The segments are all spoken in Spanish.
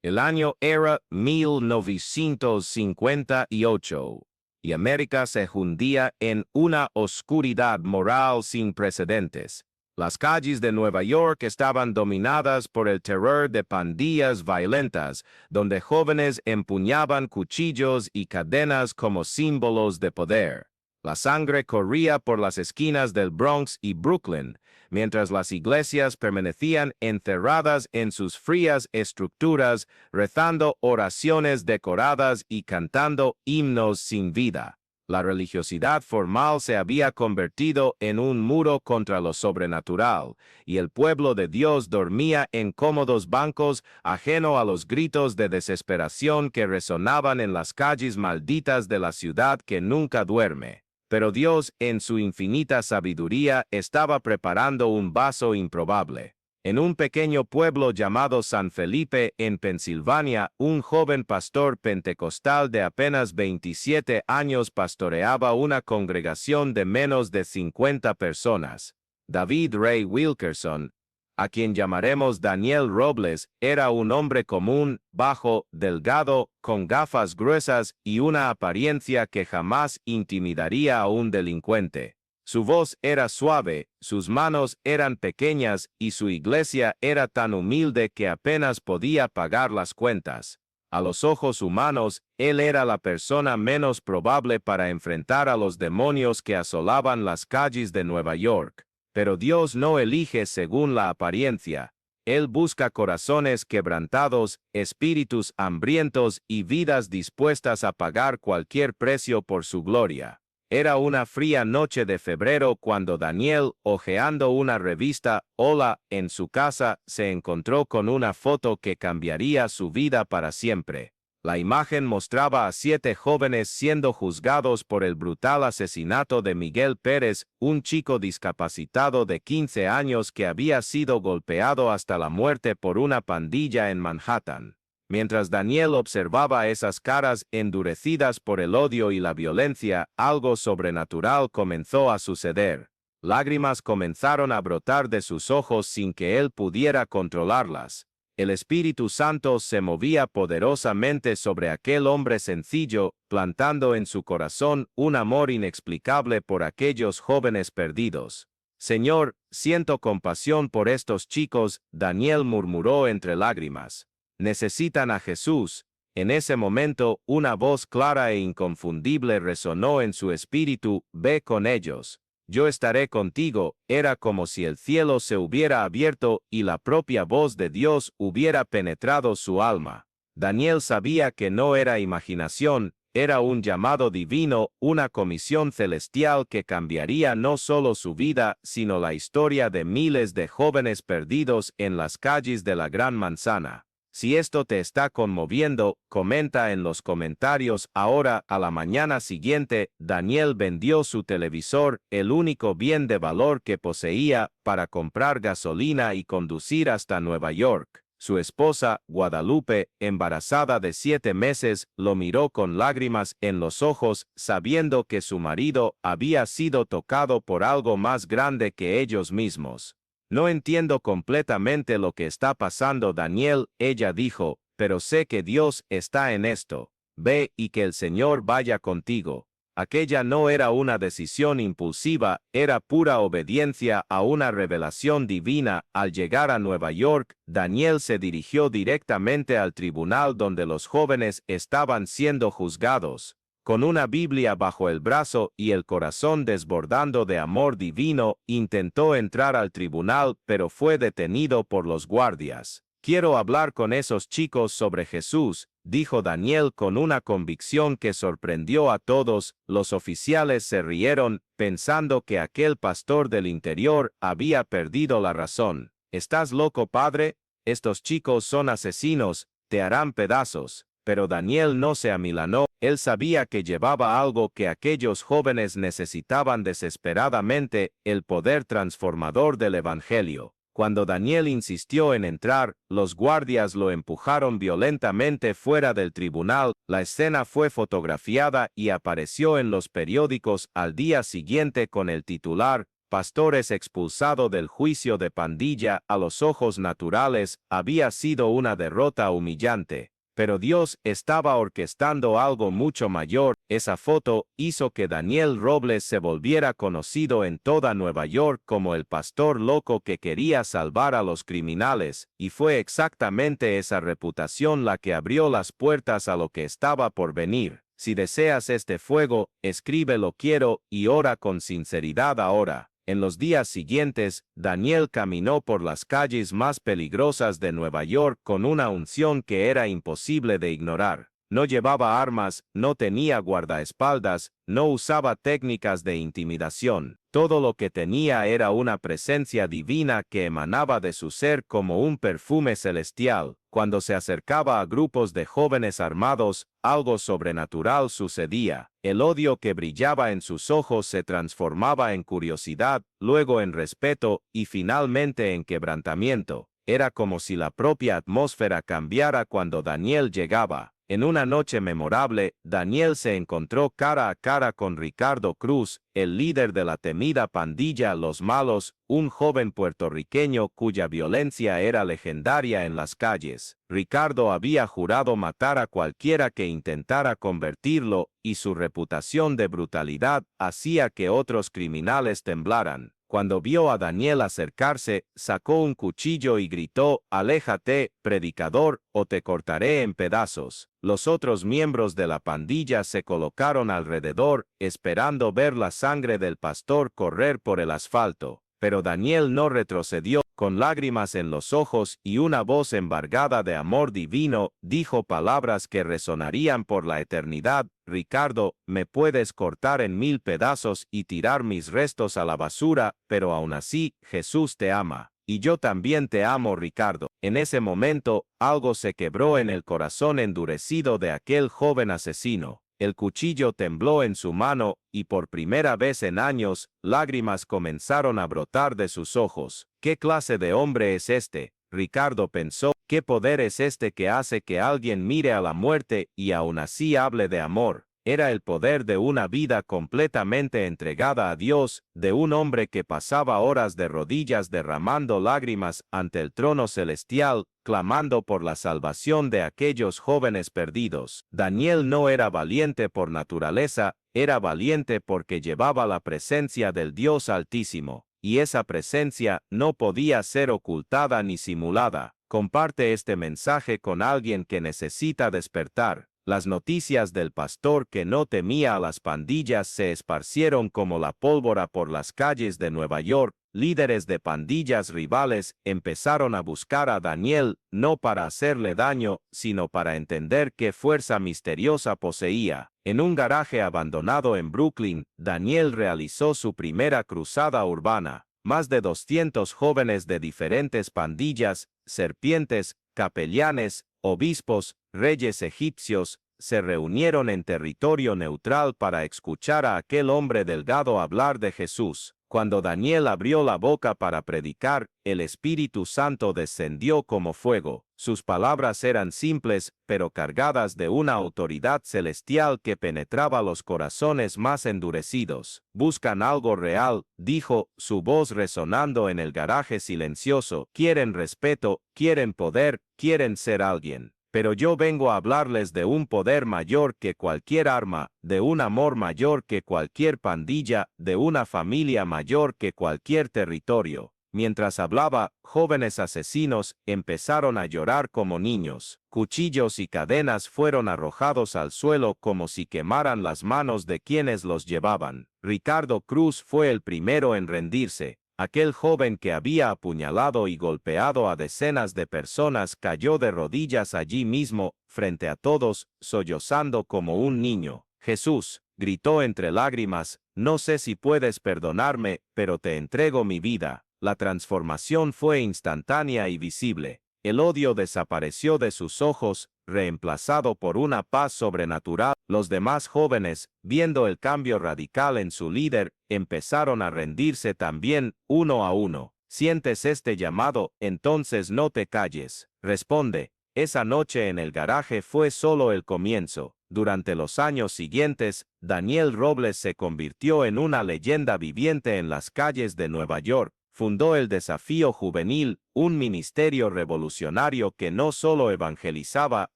El año era 1958, y América se hundía en una oscuridad moral sin precedentes. Las calles de Nueva York estaban dominadas por el terror de pandillas violentas, donde jóvenes empuñaban cuchillos y cadenas como símbolos de poder. La sangre corría por las esquinas del Bronx y Brooklyn, mientras las iglesias permanecían encerradas en sus frías estructuras, rezando oraciones decoradas y cantando himnos sin vida. La religiosidad formal se había convertido en un muro contra lo sobrenatural, y el pueblo de Dios dormía en cómodos bancos, ajeno a los gritos de desesperación que resonaban en las calles malditas de la ciudad que nunca duerme. Pero Dios, en su infinita sabiduría, estaba preparando un vaso improbable. En un pequeño pueblo llamado San Felipe, en Pensilvania, un joven pastor pentecostal de apenas 27 años pastoreaba una congregación de menos de 50 personas. David Ray Wilkerson, a quien llamaremos Daniel Robles, era un hombre común, bajo, delgado, con gafas gruesas y una apariencia que jamás intimidaría a un delincuente. Su voz era suave, sus manos eran pequeñas y su iglesia era tan humilde que apenas podía pagar las cuentas. A los ojos humanos, él era la persona menos probable para enfrentar a los demonios que asolaban las calles de Nueva York. Pero Dios no elige según la apariencia. Él busca corazones quebrantados, espíritus hambrientos y vidas dispuestas a pagar cualquier precio por su gloria. Era una fría noche de febrero cuando Daniel, hojeando una revista, Hola, en su casa, se encontró con una foto que cambiaría su vida para siempre. La imagen mostraba a 7 jóvenes siendo juzgados por el brutal asesinato de Miguel Pérez, un chico discapacitado de 15 años que había sido golpeado hasta la muerte por una pandilla en Manhattan. Mientras Daniel observaba esas caras endurecidas por el odio y la violencia, algo sobrenatural comenzó a suceder. Lágrimas comenzaron a brotar de sus ojos sin que él pudiera controlarlas. El Espíritu Santo se movía poderosamente sobre aquel hombre sencillo, plantando en su corazón un amor inexplicable por aquellos jóvenes perdidos. Señor, siento compasión por estos chicos, Daniel murmuró entre lágrimas. Necesitan a Jesús. En ese momento, una voz clara e inconfundible resonó en su espíritu: ve con ellos. Yo estaré contigo. Era como si el cielo se hubiera abierto y la propia voz de Dios hubiera penetrado su alma. Daniel sabía que no era imaginación, era un llamado divino, una comisión celestial que cambiaría no solo su vida, sino la historia de miles de jóvenes perdidos en las calles de la Gran Manzana. Si esto te está conmoviendo, comenta en los comentarios. Ahora, a la mañana siguiente, Daniel vendió su televisor, el único bien de valor que poseía, para comprar gasolina y conducir hasta Nueva York. Su esposa, Guadalupe, embarazada de 7 meses, lo miró con lágrimas en los ojos, sabiendo que su marido había sido tocado por algo más grande que ellos mismos. No entiendo completamente lo que está pasando, Daniel, ella dijo, pero sé que Dios está en esto. Ve y que el Señor vaya contigo. Aquella no era una decisión impulsiva, era pura obediencia a una revelación divina. Al llegar a Nueva York, Daniel se dirigió directamente al tribunal donde los jóvenes estaban siendo juzgados. Con una Biblia bajo el brazo y el corazón desbordando de amor divino, intentó entrar al tribunal, pero fue detenido por los guardias. Quiero hablar con esos chicos sobre Jesús, dijo Daniel con una convicción que sorprendió a todos. Los oficiales se rieron, pensando que aquel pastor del interior había perdido la razón. ¿Estás loco, padre? Estos chicos son asesinos, te harán pedazos. Pero Daniel no se amilanó, él sabía que llevaba algo que aquellos jóvenes necesitaban desesperadamente: el poder transformador del Evangelio. Cuando Daniel insistió en entrar, los guardias lo empujaron violentamente fuera del tribunal. La escena fue fotografiada y apareció en los periódicos al día siguiente con el titular: pastores expulsado del juicio de pandilla a los ojos naturales había sido una derrota humillante. Pero Dios estaba orquestando algo mucho mayor. Esa foto hizo que Daniel Robles se volviera conocido en toda Nueva York como el pastor loco que quería salvar a los criminales, y fue exactamente esa reputación la que abrió las puertas a lo que estaba por venir. Si deseas este fuego, escríbelo quiero y ora con sinceridad ahora. En los días siguientes, Daniel caminó por las calles más peligrosas de Nueva York con una unción que era imposible de ignorar. No llevaba armas, no tenía guardaespaldas, no usaba técnicas de intimidación. Todo lo que tenía era una presencia divina que emanaba de su ser como un perfume celestial. Cuando se acercaba a grupos de jóvenes armados, algo sobrenatural sucedía. El odio que brillaba en sus ojos se transformaba en curiosidad, luego en respeto y finalmente en quebrantamiento. Era como si la propia atmósfera cambiara cuando Daniel llegaba. En una noche memorable, Daniel se encontró cara a cara con Ricardo Cruz, el líder de la temida pandilla Los Malos, un joven puertorriqueño cuya violencia era legendaria en las calles. Ricardo había jurado matar a cualquiera que intentara convertirlo, y su reputación de brutalidad hacía que otros criminales temblaran. Cuando vio a Daniel acercarse, sacó un cuchillo y gritó: «Aléjate, predicador, o te cortaré en pedazos». Los otros miembros de la pandilla se colocaron alrededor, esperando ver la sangre del pastor correr por el asfalto. Pero Daniel no retrocedió. Con lágrimas en los ojos y una voz embargada de amor divino, dijo palabras que resonarían por la eternidad: «Ricardo, me puedes cortar en 1000 pedazos y tirar mis restos a la basura, pero aún así, Jesús te ama. Y yo también te amo, Ricardo». En ese momento, algo se quebró en el corazón endurecido de aquel joven asesino. El cuchillo tembló en su mano, y por primera vez en años, lágrimas comenzaron a brotar de sus ojos. ¿Qué clase de hombre es este?, Ricardo pensó. ¿Qué poder es este que hace que alguien mire a la muerte y aún así hable de amor? Era el poder de una vida completamente entregada a Dios, de un hombre que pasaba horas de rodillas derramando lágrimas ante el trono celestial, clamando por la salvación de aquellos jóvenes perdidos. Daniel no era valiente por naturaleza, era valiente porque llevaba la presencia del Dios Altísimo, y esa presencia no podía ser ocultada ni simulada. Comparte este mensaje con alguien que necesita despertar. Las noticias del pastor que no temía a las pandillas se esparcieron como la pólvora por las calles de Nueva York. Líderes de pandillas rivales empezaron a buscar a Daniel, no para hacerle daño, sino para entender qué fuerza misteriosa poseía. En un garaje abandonado en Brooklyn, Daniel realizó su primera cruzada urbana. Más de 200 jóvenes de diferentes pandillas, serpientes, capellanes, obispos, reyes egipcios, se reunieron en territorio neutral para escuchar a aquel hombre delgado hablar de Jesús. Cuando Daniel abrió la boca para predicar, el Espíritu Santo descendió como fuego. Sus palabras eran simples, pero cargadas de una autoridad celestial que penetraba los corazones más endurecidos. «Buscan algo real», dijo, su voz resonando en el garaje silencioso. «Quieren respeto, quieren poder, quieren ser alguien. Pero yo vengo a hablarles de un poder mayor que cualquier arma, de un amor mayor que cualquier pandilla, de una familia mayor que cualquier territorio». Mientras hablaba, jóvenes asesinos empezaron a llorar como niños. Cuchillos y cadenas fueron arrojados al suelo como si quemaran las manos de quienes los llevaban. Ricardo Cruz fue el primero en rendirse. Aquel joven que había apuñalado y golpeado a decenas de personas cayó de rodillas allí mismo, frente a todos, sollozando como un niño. «Jesús», gritó entre lágrimas, «no sé si puedes perdonarme, pero te entrego mi vida». La transformación fue instantánea y visible. El odio desapareció de sus ojos, reemplazado por una paz sobrenatural. Los demás jóvenes, viendo el cambio radical en su líder, empezaron a rendirse también, uno a uno. «¿Sientes este llamado? Entonces no te calles. Responde». Esa noche en el garaje fue solo el comienzo. Durante los años siguientes, Daniel Robles se convirtió en una leyenda viviente en las calles de Nueva York. Fundó el Desafío Juvenil, un ministerio revolucionario que no solo evangelizaba,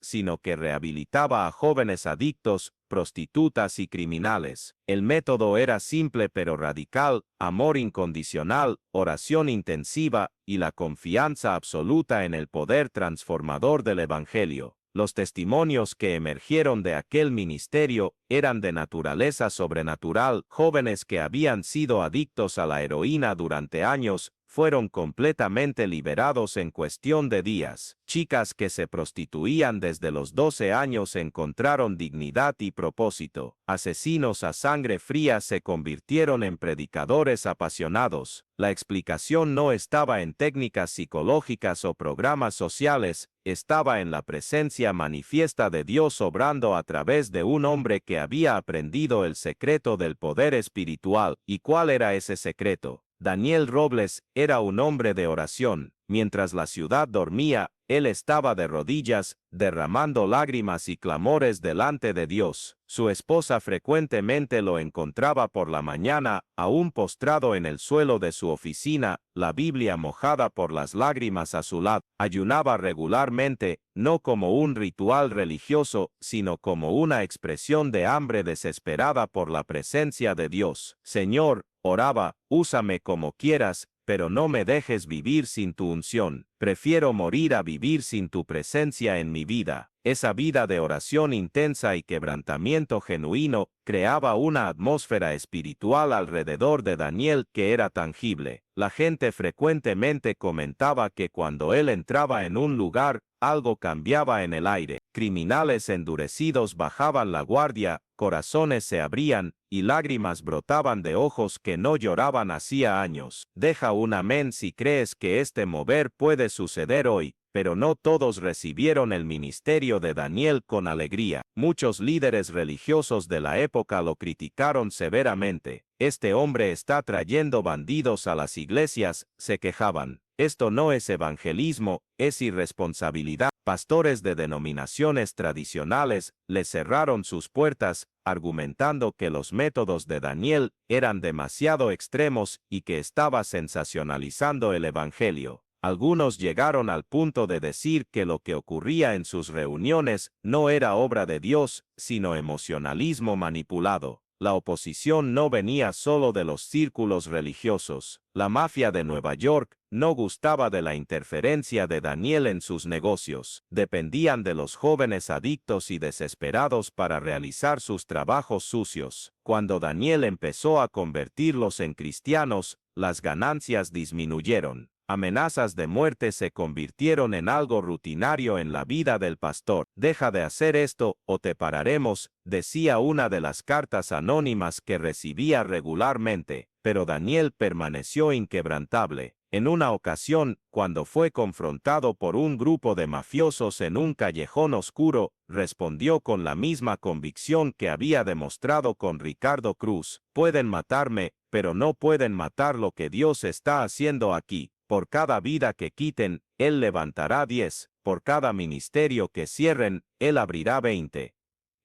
sino que rehabilitaba a jóvenes adictos, prostitutas y criminales. El método era simple pero radical: amor incondicional, oración intensiva y la confianza absoluta en el poder transformador del Evangelio. Los testimonios que emergieron de aquel ministerio eran de naturaleza sobrenatural. Jóvenes que habían sido adictos a la heroína durante años fueron completamente liberados en cuestión de días. Chicas que se prostituían desde los 12 años encontraron dignidad y propósito. Asesinos a sangre fría se convirtieron en predicadores apasionados. La explicación no estaba en técnicas psicológicas o programas sociales, estaba en la presencia manifiesta de Dios obrando a través de un hombre que había aprendido el secreto del poder espiritual. ¿Y cuál era ese secreto? Daniel Robles era un hombre de oración. Mientras la ciudad dormía, él estaba de rodillas, derramando lágrimas y clamores delante de Dios. Su esposa frecuentemente lo encontraba por la mañana, aún postrado en el suelo de su oficina, la Biblia mojada por las lágrimas a su lado. Ayunaba regularmente, no como un ritual religioso, sino como una expresión de hambre desesperada por la presencia de Dios. Señor, oraba, úsame como quieras, pero no me dejes vivir sin tu unción. Prefiero morir a vivir sin tu presencia en mi vida. Esa vida de oración intensa y quebrantamiento genuino creaba una atmósfera espiritual alrededor de Daniel que era tangible. La gente frecuentemente comentaba que cuando él entraba en un lugar, algo cambiaba en el aire. Criminales endurecidos bajaban la guardia, corazones se abrían, y lágrimas brotaban de ojos que no lloraban hacía años. Deja un amén si crees que este mover puede suceder hoy. Pero no todos recibieron el ministerio de Daniel con alegría. Muchos líderes religiosos de la época lo criticaron severamente. Este hombre está trayendo bandidos a las iglesias, se quejaban. Esto no es evangelismo, es irresponsabilidad. Pastores de denominaciones tradicionales le cerraron sus puertas, argumentando que los métodos de Daniel eran demasiado extremos y que estaba sensacionalizando el evangelio. Algunos llegaron al punto de decir que lo que ocurría en sus reuniones no era obra de Dios, sino emocionalismo manipulado. La oposición no venía solo de los círculos religiosos. La mafia de Nueva York no gustaba de la interferencia de Daniel en sus negocios. Dependían de los jóvenes adictos y desesperados para realizar sus trabajos sucios. Cuando Daniel empezó a convertirlos en cristianos, las ganancias disminuyeron. Amenazas de muerte se convirtieron en algo rutinario en la vida del pastor. Deja de hacer esto o te pararemos, decía una de las cartas anónimas que recibía regularmente, pero Daniel permaneció inquebrantable. En una ocasión, cuando fue confrontado por un grupo de mafiosos en un callejón oscuro, respondió con la misma convicción que había demostrado con Ricardo Cruz: pueden matarme, pero no pueden matar lo que Dios está haciendo aquí. Por cada vida que quiten, Él levantará 10, por cada ministerio que cierren, Él abrirá 20.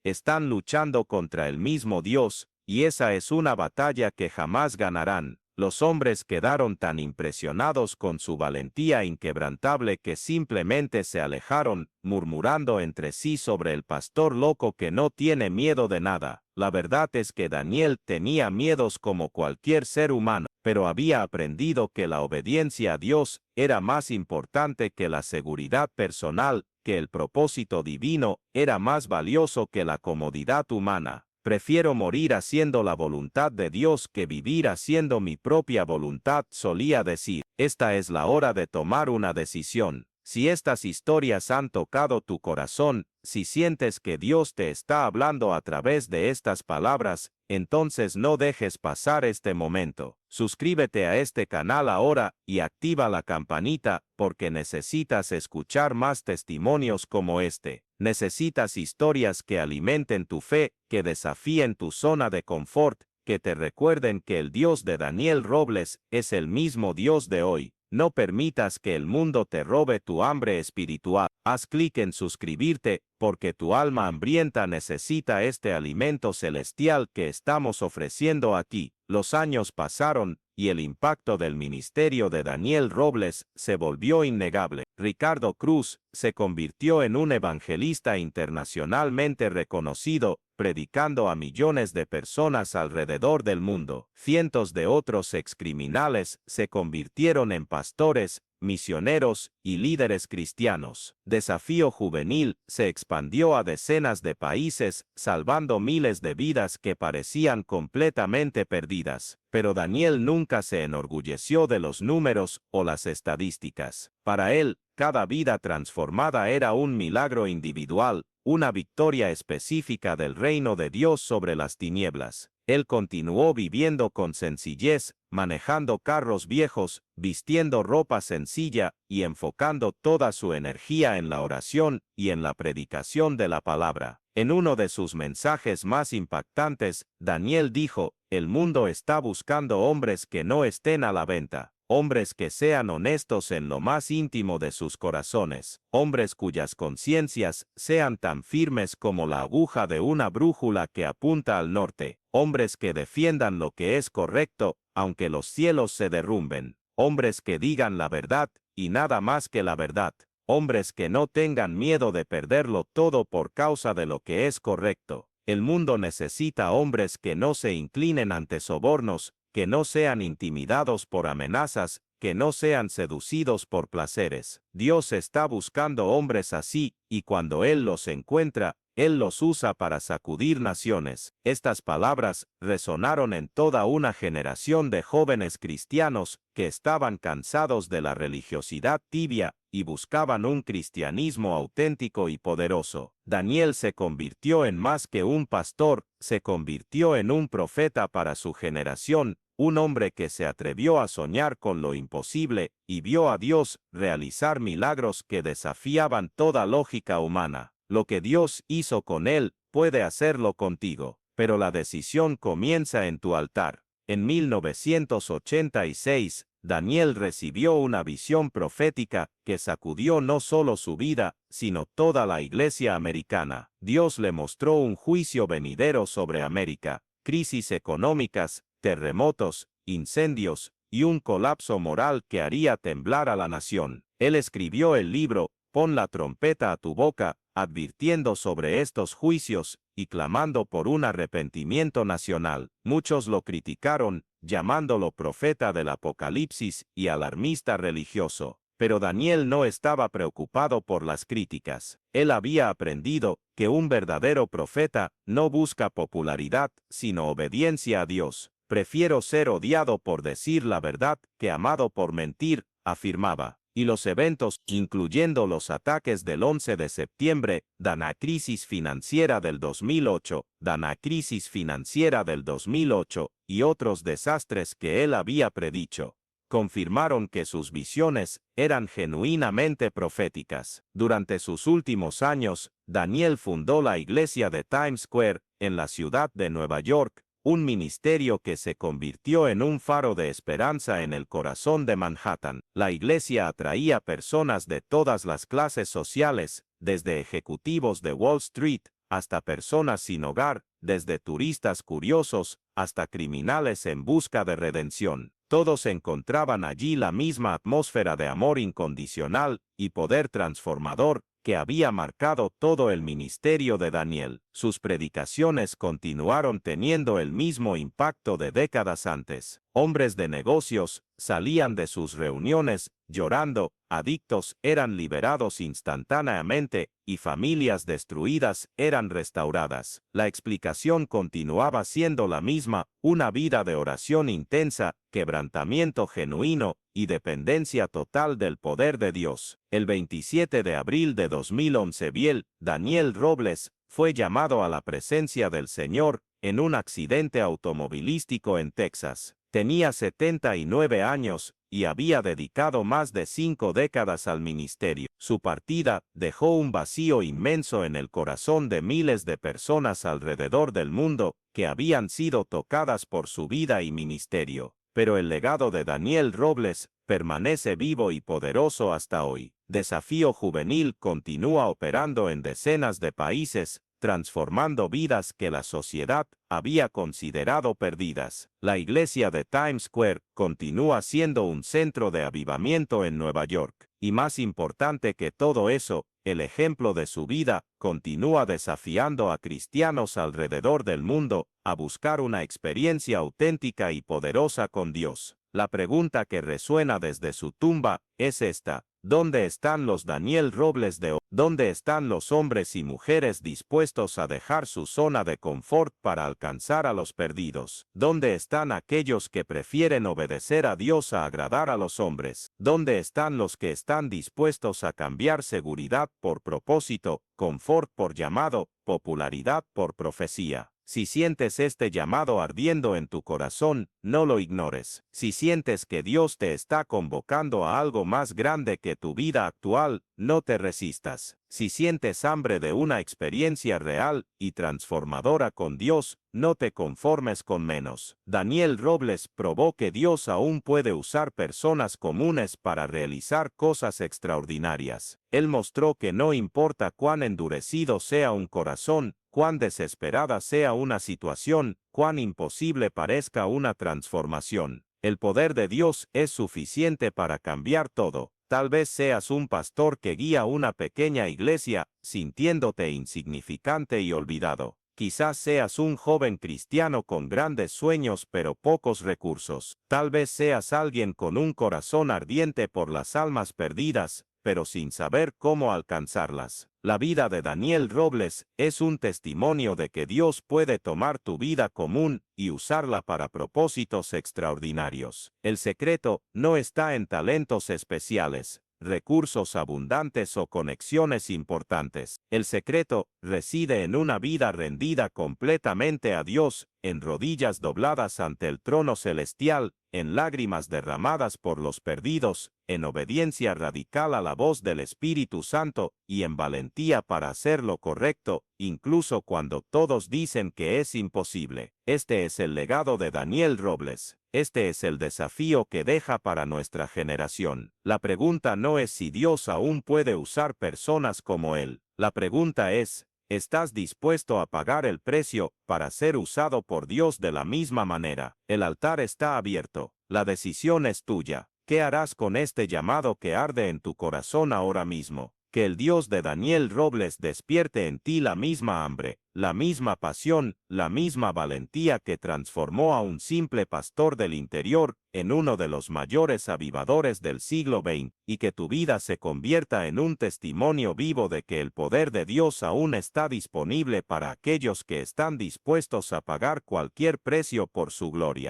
Están luchando contra el mismo Dios, y esa es una batalla que jamás ganarán. Los hombres quedaron tan impresionados con su valentía inquebrantable que simplemente se alejaron, murmurando entre sí sobre el pastor loco que no tiene miedo de nada. La verdad es que Daniel tenía miedos como cualquier ser humano, pero había aprendido que la obediencia a Dios era más importante que la seguridad personal, que el propósito divino era más valioso que la comodidad humana. Prefiero morir haciendo la voluntad de Dios que vivir haciendo mi propia voluntad, solía decir. Esta es la hora de tomar una decisión. Si estas historias han tocado tu corazón, si sientes que Dios te está hablando a través de estas palabras, entonces no dejes pasar este momento. Suscríbete a este canal ahora y activa la campanita, porque necesitas escuchar más testimonios como este. Necesitas historias que alimenten tu fe, que desafíen tu zona de confort, que te recuerden que el Dios de Daniel Robles es el mismo Dios de hoy. No permitas que el mundo te robe tu hambre espiritual. Haz clic en suscribirte, porque tu alma hambrienta necesita este alimento celestial que estamos ofreciendo aquí. Los años pasaron, y el impacto del ministerio de Daniel Robles se volvió innegable. Ricardo Cruz se convirtió en un evangelista internacionalmente reconocido, predicando a millones de personas alrededor del mundo. Cientos de otros excriminales se convirtieron en pastores, misioneros y líderes cristianos. Desafío Juvenil se expandió a decenas de países, salvando miles de vidas que parecían completamente perdidas. Pero Daniel nunca se enorgulleció de los números o las estadísticas. Para él, cada vida transformada era un milagro individual, una victoria específica del reino de Dios sobre las tinieblas. Él continuó viviendo con sencillez, manejando carros viejos, vistiendo ropa sencilla y enfocando toda su energía en la oración y en la predicación de la palabra. En uno de sus mensajes más impactantes, Daniel dijo: "El mundo está buscando hombres que no estén a la venta. Hombres que sean honestos en lo más íntimo de sus corazones, hombres cuyas conciencias sean tan firmes como la aguja de una brújula que apunta al norte, hombres que defiendan lo que es correcto, aunque los cielos se derrumben, hombres que digan la verdad, y nada más que la verdad, hombres que no tengan miedo de perderlo todo por causa de lo que es correcto". El mundo necesita hombres que no se inclinen ante sobornos, que no sean intimidados por amenazas, que no sean seducidos por placeres. Dios está buscando hombres así, y cuando Él los encuentra, Él los usa para sacudir naciones. Estas palabras resonaron en toda una generación de jóvenes cristianos que estaban cansados de la religiosidad tibia y buscaban un cristianismo auténtico y poderoso. Daniel se convirtió en más que un pastor, se convirtió en un profeta para su generación, un hombre que se atrevió a soñar con lo imposible y vio a Dios realizar milagros que desafiaban toda lógica humana. Lo que Dios hizo con él, puede hacerlo contigo, pero la decisión comienza en tu altar. En 1986, Daniel recibió una visión profética que sacudió no solo su vida, sino toda la iglesia americana. Dios le mostró un juicio venidero sobre América, crisis económicas, terremotos, incendios y un colapso moral que haría temblar a la nación. Él escribió el libro Pon la trompeta a tu boca, advirtiendo sobre estos juicios y clamando por un arrepentimiento nacional. Muchos lo criticaron, llamándolo profeta del Apocalipsis y alarmista religioso. Pero Daniel no estaba preocupado por las críticas. Él había aprendido que un verdadero profeta no busca popularidad, sino obediencia a Dios. Prefiero ser odiado por decir la verdad que amado por mentir, afirmaba. Y los eventos, incluyendo los ataques del 11 de septiembre, la crisis financiera del 2008, la crisis financiera del 2008 y otros desastres que él había predicho, confirmaron que sus visiones eran genuinamente proféticas. Durante sus últimos años, Daniel fundó la iglesia de Times Square, en la ciudad de Nueva York, un ministerio que se convirtió en un faro de esperanza en el corazón de Manhattan. La iglesia atraía personas de todas las clases sociales, desde ejecutivos de Wall Street hasta personas sin hogar, desde turistas curiosos hasta criminales en busca de redención. Todos encontraban allí la misma atmósfera de amor incondicional y poder transformador que había marcado todo el ministerio de Daniel. Sus predicaciones continuaron teniendo el mismo impacto de décadas antes. Hombres de negocios salían de sus reuniones llorando, adictos eran liberados instantáneamente y familias destruidas eran restauradas. La explicación continuaba siendo la misma: una vida de oración intensa, quebrantamiento genuino y dependencia total del poder de Dios. El 27 de abril de 2011, Daniel Robles fue llamado a la presencia del Señor en un accidente automovilístico en Texas. Tenía 79 años y había dedicado más de 5 décadas al ministerio. Su partida dejó un vacío inmenso en el corazón de miles de personas alrededor del mundo que habían sido tocadas por su vida y ministerio. Pero el legado de Daniel Robles permanece vivo y poderoso hasta hoy. Desafío Juvenil continúa operando en decenas de países, transformando vidas que la sociedad había considerado perdidas. La iglesia de Times Square continúa siendo un centro de avivamiento en Nueva York. Y más importante que todo eso, el ejemplo de su vida continúa desafiando a cristianos alrededor del mundo a buscar una experiencia auténtica y poderosa con Dios. La pregunta que resuena desde su tumba es esta: ¿dónde están los Daniel Robles de hoy? ¿Dónde están los hombres y mujeres dispuestos a dejar su zona de confort para alcanzar a los perdidos? ¿Dónde están aquellos que prefieren obedecer a Dios a agradar a los hombres? ¿Dónde están los que están dispuestos a cambiar seguridad por propósito, confort por llamado, popularidad por profecía? Si sientes este llamado ardiendo en tu corazón, no lo ignores. Si sientes que Dios te está convocando a algo más grande que tu vida actual, no te resistas. Si sientes hambre de una experiencia real y transformadora con Dios, no te conformes con menos. Daniel Robles probó que Dios aún puede usar personas comunes para realizar cosas extraordinarias. Él mostró que no importa cuán endurecido sea un corazón, cuán desesperada sea una situación, cuán imposible parezca una transformación, el poder de Dios es suficiente para cambiar todo. Tal vez seas un pastor que guía una pequeña iglesia, sintiéndote insignificante y olvidado. Quizás seas un joven cristiano con grandes sueños pero pocos recursos. Tal vez seas alguien con un corazón ardiente por las almas perdidas, pero sin saber cómo alcanzarlas. La vida de Daniel Robles es un testimonio de que Dios puede tomar tu vida común y usarla para propósitos extraordinarios. El secreto no está en talentos especiales, recursos abundantes o conexiones importantes. El secreto reside en una vida rendida completamente a Dios, en rodillas dobladas ante el trono celestial, en lágrimas derramadas por los perdidos, en obediencia radical a la voz del Espíritu Santo y en valentía para hacer lo correcto, incluso cuando todos dicen que es imposible. Este es el legado de Daniel Robles. Este es el desafío que deja para nuestra generación. La pregunta no es si Dios aún puede usar personas como él. La pregunta es: ¿estás dispuesto a pagar el precio para ser usado por Dios de la misma manera? El altar está abierto. La decisión es tuya. ¿Qué harás con este llamado que arde en tu corazón ahora mismo? Que el Dios de Daniel Robles despierte en ti la misma hambre, la misma pasión, la misma valentía que transformó a un simple pastor del interior en uno de los mayores avivadores del siglo XX, y que tu vida se convierta en un testimonio vivo de que el poder de Dios aún está disponible para aquellos que están dispuestos a pagar cualquier precio por su gloria.